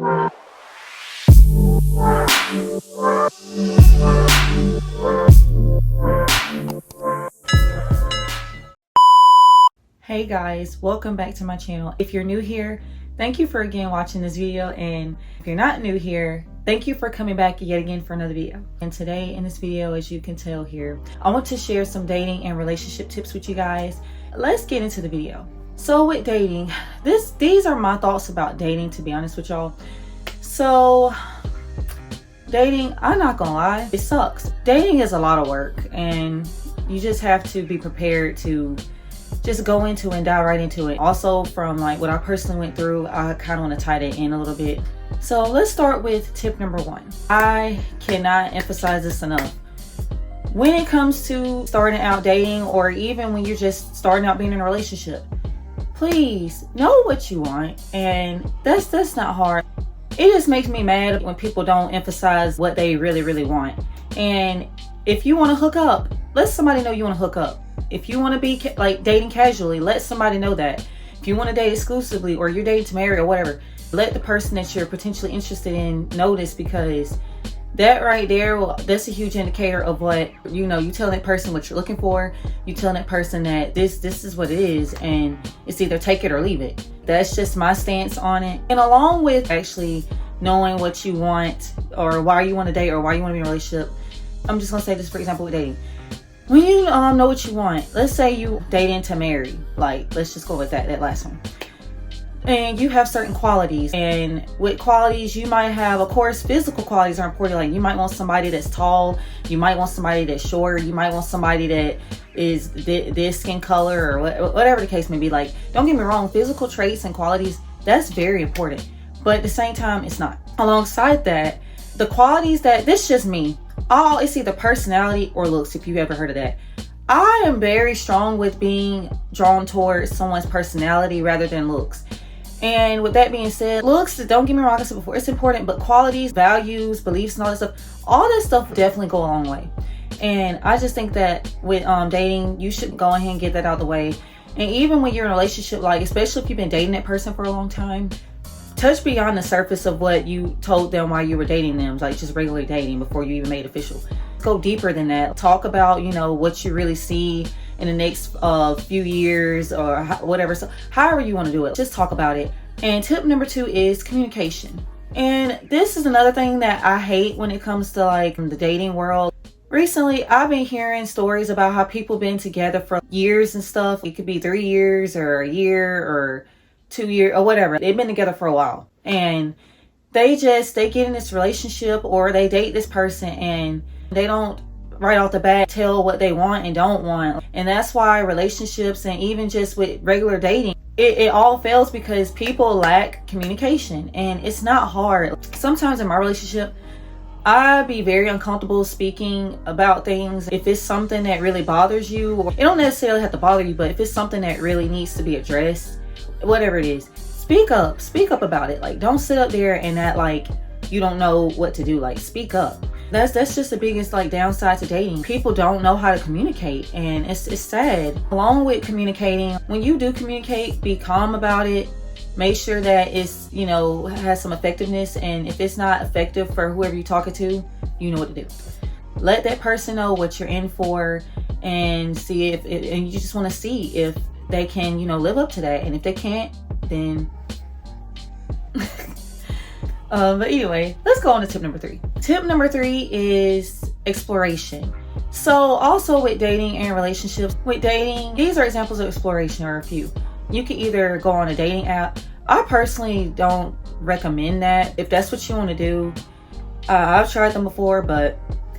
Hey guys, welcome back to my channel. If you're new here, thank you for again watching this video, and if you're not new here, thank you for coming back yet again for another video. And today in this video, as you can tell here, I want to share some dating and relationship tips with you guys. Let's get into the video. So with dating, these are my thoughts about dating, to be honest with y'all. So dating, I'm not gonna lie, it sucks. Dating is a lot of work, and you just have to be prepared to just go into and dive right into it. Also, from like what I personally went through, I kind of want to tie that in a little bit. So let's start with tip number one. I cannot emphasize this enough. When it comes to starting out dating, or even when you're just starting out being in a relationship, please know what you want. And that's not hard. It just makes me mad when people don't emphasize what they really want. And if you want to hook up, let somebody know you want to hook up. If you want to be like dating casually, let somebody know that. If you want to date exclusively, or you're dating to marry or whatever, let the person that you're potentially interested in know this, because that right there, that's a huge indicator of what, you tell that person what you're looking for. You tell that person that this is what it is, and it's either take it or leave it. That's just my stance on it. And along with actually knowing what you want, or why you want to date, or why you want to be in a relationship, I'm just going to say this, for example, with dating. When you know what you want, let's say you dating to marry, like let's just go with that last one, and you have certain qualities, and with qualities you might have, of course, physical qualities are important. Like you might want somebody that's tall, you might want somebody that's short, you might want somebody that is this skin color, or whatever the case may be. Like, don't get me wrong, physical traits and qualities, that's very important, but at the same time, it's not. Alongside that, the qualities that, this is just me, it's either personality or looks, if you ever heard of that. I am very strong with being drawn towards someone's personality rather than looks. And with that being said, looks, don't get me wrong, like I said before, it's important, but qualities, values, beliefs, and all that stuff definitely go a long way. And I just think that with dating, you should go ahead and get that out of the way. And even when you're in a relationship, like especially if you've been dating that person for a long time, touch beyond the surface of what you told them while you were dating them, like just regularly dating before you even made it official. Go deeper than that. Talk about, what you really see in the next few years, or whatever. So however you want to do it, just talk about it. And tip number two is communication. And this is another thing that I hate when it comes to like the dating world. Recently, I've been hearing stories about how people been together for years and stuff. It could be 3 years or a year or 2 years or whatever. They've been together for a while, and they get in this relationship, or they date this person, and they don't right off the bat tell what they want and don't want. And that's why relationships, and even just with regular dating, it all fails because people lack communication. And it's not hard. Sometimes in my relationship, I'd be very uncomfortable speaking about things. If it's something that really bothers you, or it don't necessarily have to bother you, but if it's something that really needs to be addressed, whatever it is, speak up about it. Like, don't sit up there and act like you don't know what to do. Like, speak up. That's just the biggest like downside to dating. People don't know how to communicate, and it's sad. Along with communicating, when you do communicate, be calm about it. Make sure that it's has some effectiveness, and if it's not effective for whoever you're talking to, you know what to do. Let that person know what you're in for, and see if and you just want to see if they can live up to that. And if they can't, then but anyway, let's go on to tip number three. Tip number three is exploration. So also with dating and relationships, with dating, these are examples of exploration, or a few. You can either go on a dating app. I personally don't recommend that. If that's what you want to do, I've tried them before, but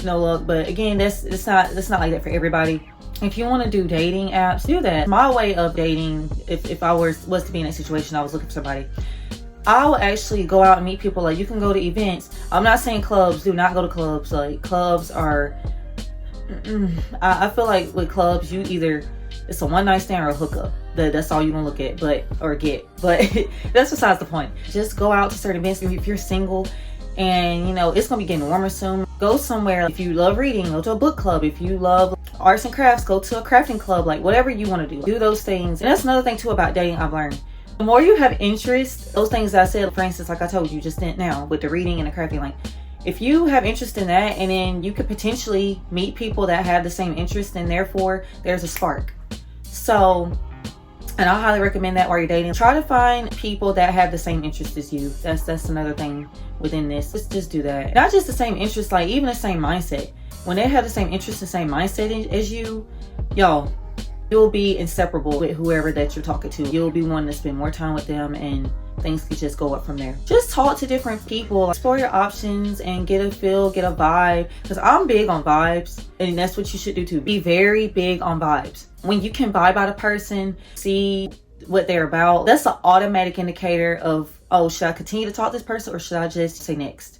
no luck. But again, it's not like that for everybody. If you want to do dating apps, do that. My way of dating, if I was to be in a situation, I was looking for somebody, I would actually go out and meet people. Like, you can go to events. I'm not saying clubs. Do not go to clubs. Like, clubs are, I feel like with clubs, you either, it's a one night stand or a hookup. That's all you're gonna look at, or get. But that's besides the point. Just go out to certain events. If you're single, and it's gonna be getting warmer soon, go somewhere. If you love reading, go to a book club. If you love arts and crafts, go to a crafting club. Like, whatever you want to do those things. And that's another thing too about dating I've learned. The more you have interest, those things that I said, for instance, like I told you just now with the reading and the crafting, like if you have interest in that, and then you could potentially meet people that have the same interest, and therefore there's a spark. So, and I highly recommend that while you're dating, try to find people that have the same interest as you. That's another thing within this. Just do that. Not just the same interest, like even the same mindset. When they have the same interest, the same mindset as you, yo, you'll be inseparable with whoever that you're talking to. You'll be wanting to spend more time with them, and things could just go up from there. Just talk to different people, explore your options, and get a feel, get a vibe. Because I'm big on vibes, and that's what you should do too. Be very big on vibes. When you can vibe out a person, see what they're about, that's an automatic indicator of, oh, should I continue to talk to this person, or should I just say next?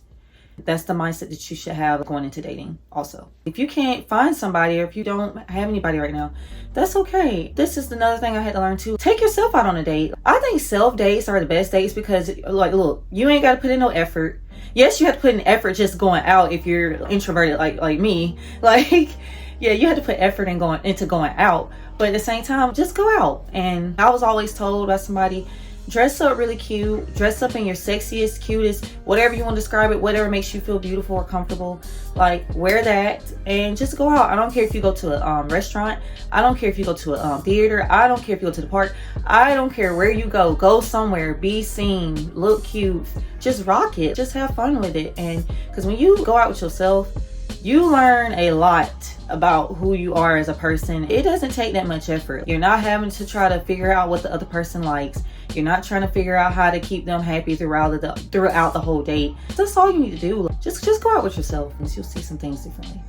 That's the mindset that you should have going into dating also. If you can't find somebody, or if you don't have anybody right now, that's okay. This is another thing I had to learn too. Take yourself out on a date. I think self dates are the best dates because, like, look, you ain't got to put in no effort. Yes, you have to put in effort just going out if you're introverted like me. Like, yeah, you have to put effort into going out. But at the same time, just go out. And I was always told by somebody, dress up really cute, dress up in your sexiest, cutest, whatever you want to describe it, whatever makes you feel beautiful or comfortable, like wear that and just go out. I don't care if you go to a restaurant, I don't care if you go to a theater, I don't care if you go to the park, I don't care where you go somewhere, be seen, look cute, just rock it, just have fun with it. And because when you go out with yourself, you learn a lot about who you are as a person. It doesn't take that much effort. You're not having to try to figure out what the other person likes. You're not trying to figure out how to keep them happy throughout the whole date. That's all you need to do. Just go out with yourself and you'll see some things differently.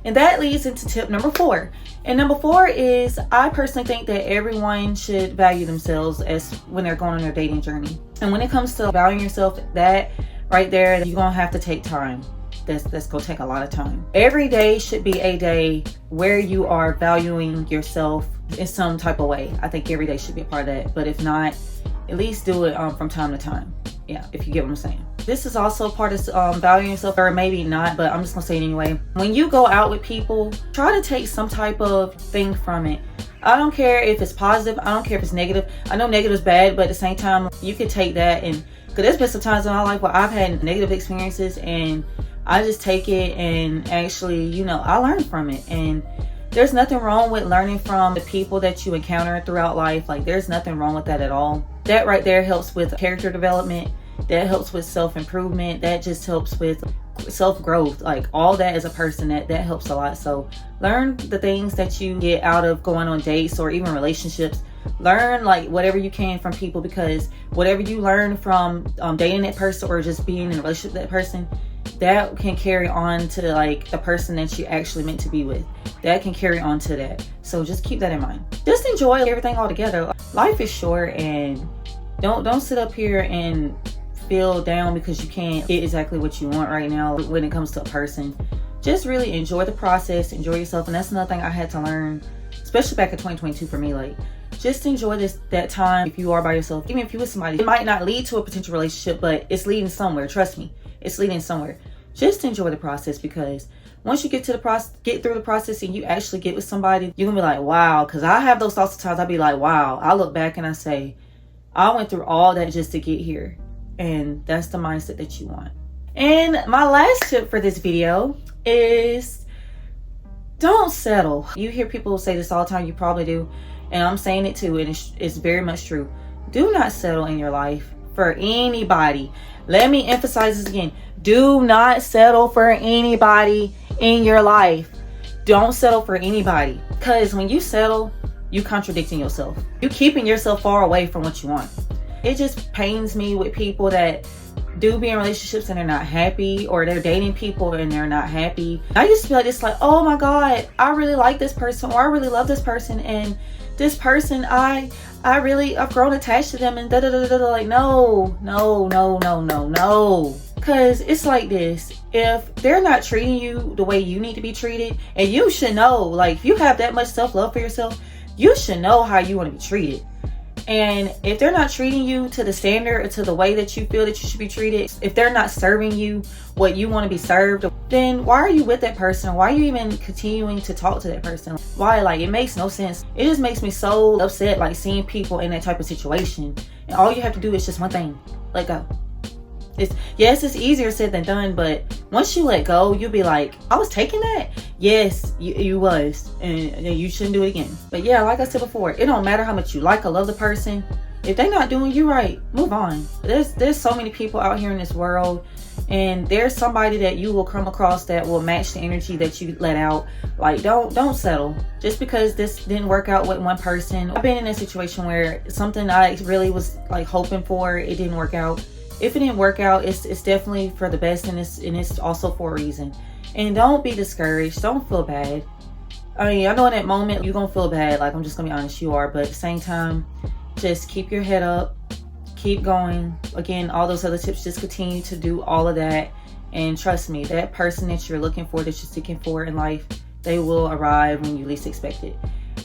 And that leads into tip number 4. And number 4 is, I personally think that everyone should value themselves as when they're going on their dating journey. And when it comes to valuing yourself, that right there, you're gonna have to take time. That's gonna take a lot of time. Every day should be a day where you are valuing yourself in some type of way. I think every day should be a part of that. But if not, at least do it from time to time. Yeah, if you get what I'm saying. This is also part of valuing yourself, or maybe not, but I'm just gonna say it anyway. When you go out with people, try to take some type of thing from it. I don't care if it's positive, I don't care if it's negative. I know negative is bad, but at the same time, you could take that, and because there's been some times in my life where I've had negative experiences, and I just take it and actually, I learn from it. And there's nothing wrong with learning from the people that you encounter throughout life. Like, there's nothing wrong with that at all. That right there helps with character development. That helps with self-improvement. That just helps with self-growth. Like, all that as a person, that helps a lot. So learn the things that you get out of going on dates or even relationships. Learn like whatever you can from people, because whatever you learn from dating that person or just being in a relationship with that person, that can carry on to like the person that you actually meant to be with. That can carry on to that. So just keep that in mind. Just enjoy everything all together. Life is short, and don't sit up here and feel down because you can't get exactly what you want right now when it comes to a person. Just really enjoy the process, enjoy yourself. And that's another thing I had to learn, especially back in 2022 for me. Like, just enjoy that time if you are by yourself. Even if you with somebody, it might not lead to a potential relationship, but it's leading somewhere. Trust me, it's leading somewhere. Just enjoy the process, because once you get through the process and you actually get with somebody, you're gonna be like, wow. Because I have those thoughts sometimes. I'll be like, wow. I look back and I say, I went through all that just to get here. And that's the mindset that you want. And my last tip for this video is, don't settle. You hear people say this all the time. You probably do. And I'm saying it too, and it's very much true. Do not settle in your life for anybody. Let me emphasize this again. Do not settle for anybody in your life. Don't settle for anybody. Because when you settle, you contradicting yourself. You keeping yourself far away from what you want. It just pains me with people that do be in relationships and they're not happy, or they're dating people and they're not happy. I used to be like this, like, oh my God, I really like this person, or I really love this person, and this person, I've grown attached to them, and like, no. Because it's like this. If they're not treating you the way you need to be treated, and you should know, like, if you have that much self-love for yourself, you should know how you want to be treated. And if they're not treating you to the standard or to the way that you feel that you should be treated, if they're not serving you what you want to be served, then why are you with that person? Why are you even continuing to talk to that person? Why? Like, it makes no sense. It just makes me so upset, like, seeing people in that type of situation. And all you have to do is just one thing: let go. It's easier said than done, but once you let go, you'll be like, I was taking that. Yes, you was, and you shouldn't do it again. But yeah, like I said before, it don't matter how much you like or love the person. If they're not doing you right, move on. There's so many people out here in this world, and there's somebody that you will come across that will match the energy that you let out. Like, don't settle just because this didn't work out with one person. I've been in a situation where something I really was like hoping for, it didn't work out. If it didn't work out, it's definitely for the best, and it's also for a reason. And don't be discouraged. Don't feel bad. I mean, I know in that moment you're gonna feel bad. Like, I'm just gonna be honest, you are. But at the same time, just keep your head up, keep going. Again, all those other tips, just continue to do all of that. And trust me, that person that you're looking for, that you're seeking for in life, they will arrive when you least expect it.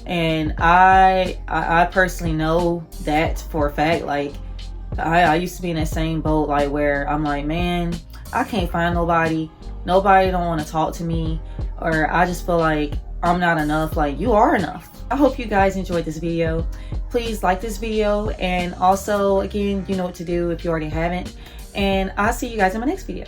And I personally know that for a fact. Like, I used to be in that same boat, like, where I'm like, man, I can't find nobody don't want to talk to me, or I just feel like I'm not enough. Like, you are enough. I hope you guys enjoyed this video. Please like this video, and also, again, you know what to do if you already haven't, and I'll see you guys in my next video.